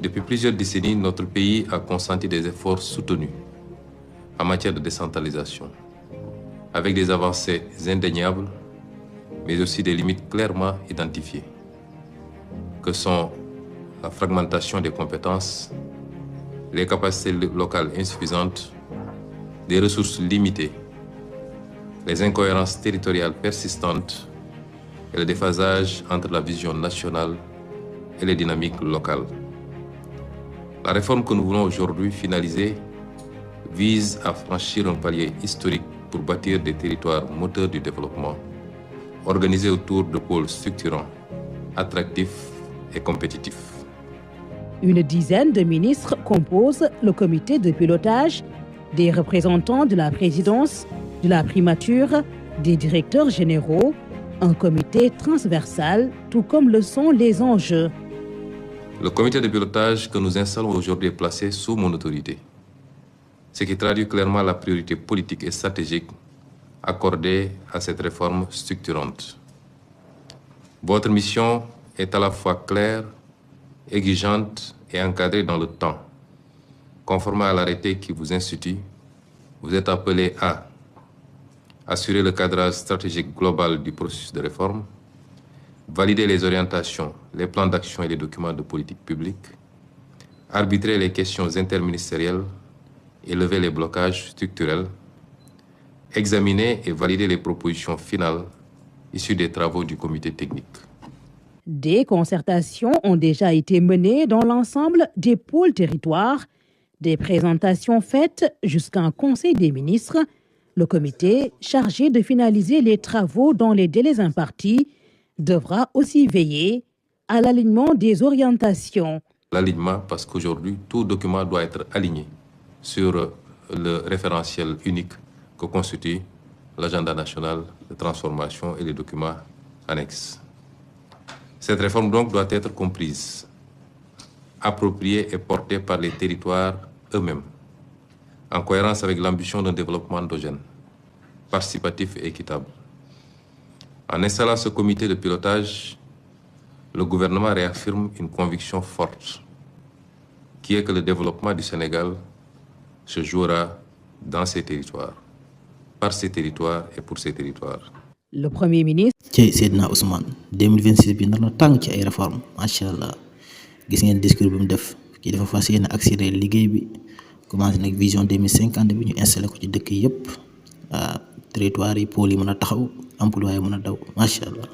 Depuis plusieurs décennies, notre pays a consenti des efforts soutenus en matière de décentralisation, avec des avancées indéniables, mais aussi des limites clairement identifiées, que sont la fragmentation des compétences, les capacités locales insuffisantes, des ressources limitées, les incohérences territoriales persistantes et le déphasage entre la vision nationale et les dynamiques locales. La réforme que nous voulons aujourd'hui finaliser vise à franchir un palier historique pour bâtir des territoires moteurs du développement, organisés autour de pôles structurants, attractifs et compétitifs. Une dizaine de ministres composent le comité de pilotage, des représentants de la présidence, de la primature, des directeurs généraux, un comité transversal, tout comme le sont les enjeux. Le comité de pilotage que nous installons aujourd'hui est placé sous mon autorité, ce qui traduit clairement la priorité politique et stratégique accordée à cette réforme structurante. Votre mission est à la fois claire, exigeante et encadrée dans le temps. Conformément à l'arrêté qui vous institue, vous êtes appelé à assurer le cadrage stratégique global du processus de réforme, valider les orientations, les plans d'action et les documents de politique publique, arbitrer les questions interministérielles et lever les blocages structurels, examiner et valider les propositions finales issues des travaux du comité technique. Des concertations ont déjà été menées dans l'ensemble des pôles territoires, des présentations faites jusqu'à un conseil des ministres. Le comité, chargé de finaliser les travaux dans les délais impartis, devra aussi veiller à l'alignement des orientations. L'alignement, parce qu'aujourd'hui, tout document doit être aligné sur le référentiel unique que constitue l'agenda national de transformation et les documents annexes. Cette réforme donc doit être comprise, appropriée et portée par les territoires eux-mêmes, en cohérence avec l'ambition d'un développement endogène, participatif et équitable. En installant ce comité de pilotage, le gouvernement réaffirme une conviction forte, qui est que le développement du Sénégal se jouera dans ces territoires, par ces territoires et pour ces territoires. Le Premier ministre. ci Seydina Ousmane 2026 bi nar na tàng ci ay réformes macha allah gis ngeen discours bi mu def kii dafa fas yéene accélérer liggéey bi commencé nag vision 2050 bi ñu installé ko ci dëkk yëpp territoire yi pôle yi mën a taxaw emploi yi mën a daw macha allah.